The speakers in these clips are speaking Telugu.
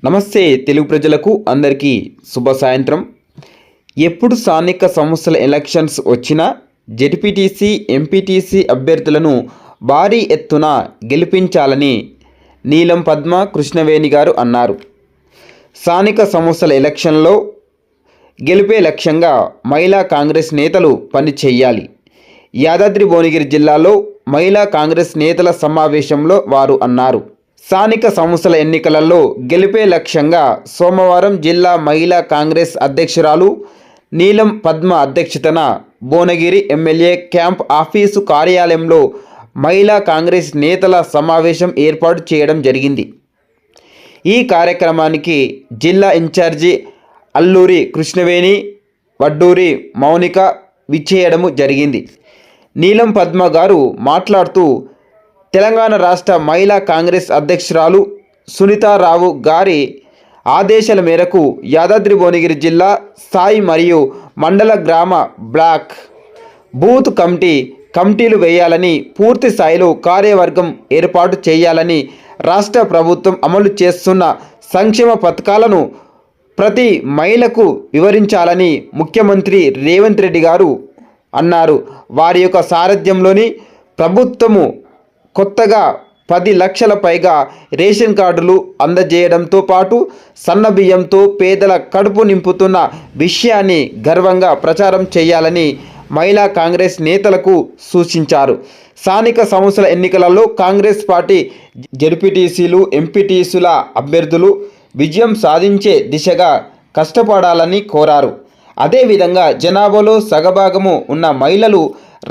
నమస్తే తెలుగు ప్రజలకు అందరికీ శుభ సాయంత్రం. ఎప్పుడు స్థానిక సంస్థల ఎలక్షన్స్ వచ్చినా జెడ్పీటీసీ ఎంపీటీసీ అభ్యర్థులను భారీ ఎత్తున గెలిపించాలని నీలం పద్మ కృష్ణవేణి గారు అన్నారు. స్థానిక సంస్థల ఎలక్షన్లో గెలిపే లక్ష్యంగా మహిళా కాంగ్రెస్ నేతలు పని చేయాలి. యాదాద్రి భువనగిరి జిల్లాలో మహిళా కాంగ్రెస్ నేతల సమావేశంలో వారు అన్నారు. స్థానిక సంస్థల ఎన్నికలలో గెలిపే లక్ష్యంగా సోమవారం జిల్లా మహిళా కాంగ్రెస్ అధ్యక్షురాలు నీలం పద్మ అధ్యక్షతన భువనగిరి ఎమ్మెల్యే క్యాంప్ ఆఫీసు కార్యాలయంలో మహిళా కాంగ్రెస్ నేతల సమావేశం ఏర్పాటు చేయడం జరిగింది. ఈ కార్యక్రమానికి జిల్లా ఇన్ఛార్జి అల్లూరి కృష్ణవేణి, వడ్డూరి మౌనిక విచ్చేయడము జరిగింది. నీలం పద్మ గారు మాట్లాడుతూ తెలంగాణ రాష్ట్ర మహిళా కాంగ్రెస్ అధ్యక్షురాలు సునీతారావు గారి ఆదేశాల మేరకు యాదాద్రి భువనగిరి జిల్లా స్థాయి మరియు మండల గ్రామ బ్లాక్ బూత్ కమిటీలు వేయాలని, పూర్తి స్థాయిలో కార్యవర్గం ఏర్పాటు చేయాలని, రాష్ట్ర ప్రభుత్వం అమలు చేస్తున్న సంక్షేమ పథకాలను ప్రతి మహిళకు వివరించాలని ముఖ్యమంత్రి రేవంత్ రెడ్డి గారు అన్నారు. వారి యొక్క సారథ్యంలోని ప్రభుత్వము కొత్తగా 10 లక్షల పైగా రేషన్ కార్డులు అందజేయడంతో పాటు సన్నబియ్యంతో పేదల కడుపు నింపుతున్న విషయాన్ని గర్వంగా ప్రచారం చేయాలని మహిళా కాంగ్రెస్ నేతలకు సూచించారు. స్థానిక సంస్థల ఎన్నికలలో కాంగ్రెస్ పార్టీ జెడ్పీటీసీలు ఎంపీటీసీల అభ్యర్థులు విజయం సాధించే దిశగా కష్టపడాలని కోరారు. అదేవిధంగా జనాభాలో సగభాగము ఉన్న మహిళలు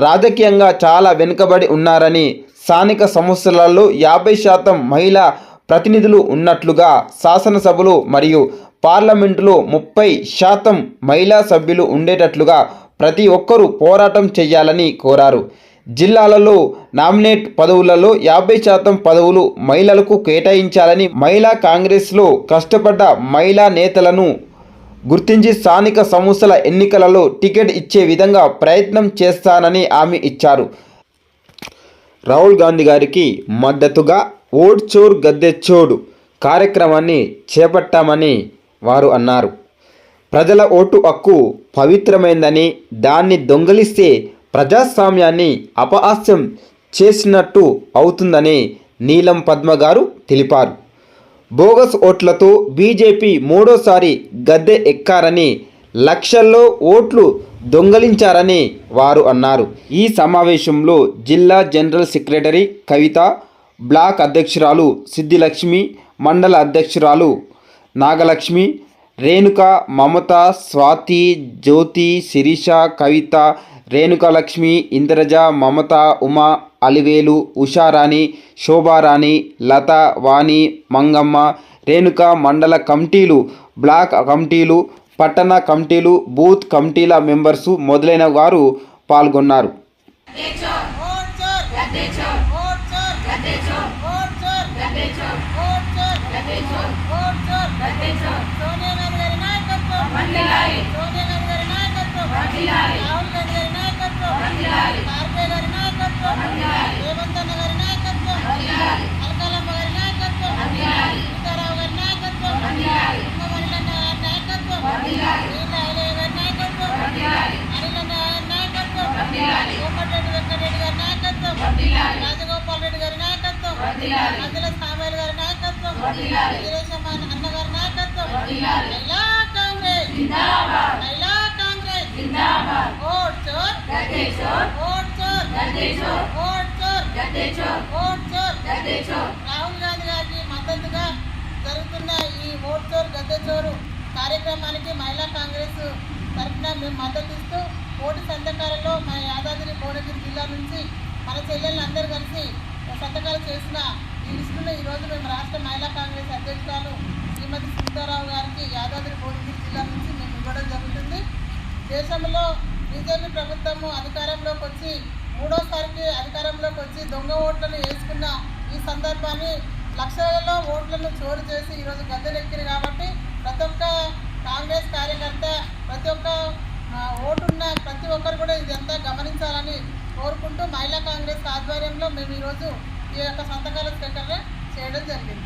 రాజకీయంగా చాలా వెనుకబడి ఉన్నారని, స్థానిక సంస్థలలో 50% మహిళా ప్రతినిధులు ఉన్నట్లుగా, శాసనసభలు మరియు పార్లమెంటులో 30% మహిళా సభ్యులు ఉండేటట్లుగా ప్రతి ఒక్కరూ పోరాటం చేయాలని కోరారు. జిల్లాలలో నామినేట్ పదవులలో 50% పదవులు మహిళలకు కేటాయించాలని, మహిళా కాంగ్రెస్లో కష్టపడ్డ మహిళా నేతలను గుర్తించి స్థానిక సంస్థల ఎన్నికలలో టికెట్ ఇచ్చే విధంగా ప్రయత్నం చేస్తానని హామీ ఇచ్చారు. రాహుల్ గాంధీ గారికి మద్దతుగా ఓట్ చోర్ గద్దె చోడు కార్యక్రమాన్ని చేపట్టామని వారు అన్నారు. ప్రజల ఓటు హక్కు పవిత్రమైందని, దాన్ని దొంగిలిస్తే ప్రజాస్వామ్యాన్ని అపహాస్యం చేసినట్టు అవుతుందని నీలం పద్మ గారు తెలిపారు. బోగస్ ఓట్లతో బీజేపీ మూడోసారి గద్దె ఎక్కారని, లక్షల్లో ఓట్లు దొంగలించారని వారు అన్నారు. ఈ సమావేశంలో జిల్లా జనరల్ సెక్రటరీ కవిత, బ్లాక్ అధ్యక్షురాలు సిద్ధిలక్ష్మి, మండల అధ్యక్షురాలు నాగలక్ష్మి, రేణుక, మమత, స్వాతి, జ్యోతి, శిరీష, కవిత, రేణుకలక్ష్మి, ఇంద్రజ, మమత, ఉమా, అలివేలు, ఉషారాణి, శోభారాణి, లత, వాణి, మంగమ్మ, రేణుక మండల కమిటీలు, బ్లాక్ కమిటీలు, పట్టణ కమిటీలు, బూత్ కమిటీల మెంబర్సు మొదలైన వారు పాల్గొన్నారు. రాజగోపాల్ రెడ్డి గారి నాయకత్వం, అజల సామేల్ గారి నాయకత్వం, అన్న గారి నాయకత్వం, మహిళా కాంగ్రెస్ జిందాబాద్, మహిళా కాంగ్రెస్ జిందాబాద్. ఓట్ చోర్ గద్దె చోర్, ఓట్ చోర్ గద్దె చోర్, ఓట్ చోర్ గద్దె చోర్, ఓట్ చోర్ గద్దె చోర్. రాహుల్ గాంధీ గారికి మద్దతుగా జరుగుతున్న ఈ ఓట్ చోర్ గద్దె చోరు కార్యక్రమానికి మహిళా కాంగ్రెస్ తరఫున మేము మద్దతు ఇస్తూ ఓటు సంతకాలలో మన యాదాద్రి భువనగిరి జిల్లా నుంచి మన చెల్లెళ్ళు అందరూ కలిసి సంతకాలు చేసిన ఈ లిస్టులో ఈరోజు మేము రాష్ట్ర మహిళా కాంగ్రెస్ అధ్యక్షురాలు శ్రీమతి సునీతారావు గారికి యాదాద్రి భువనగిరి జిల్లా నుంచి మేము ఇవ్వడం జరుగుతుంది. దేశంలో బీజేపీ ప్రభుత్వము అధికారంలోకి వచ్చి మూడోసారికి అధికారంలోకి వచ్చి దొంగ ఓట్లను వేసుకున్న ఈ సందర్భాన్ని లక్షలలో ఓట్లను చోరు చేసి ఈరోజు గద్దెలెక్కిరు. కాబట్టి ప్రతి ఒక్క కాంగ్రెస్ కార్యకర్త, ప్రతి ఒక్క ఓటున్న ప్రతి ఒక్కరు కూడా ఇదంతా గమనించాలని కోరుకుంటూ మహిళా కాంగ్రెస్ ఆధ్వర్యంలో మేము ఈరోజు ఈ యొక్క సంతకాల స్వీకరణ చేయడం జరిగింది.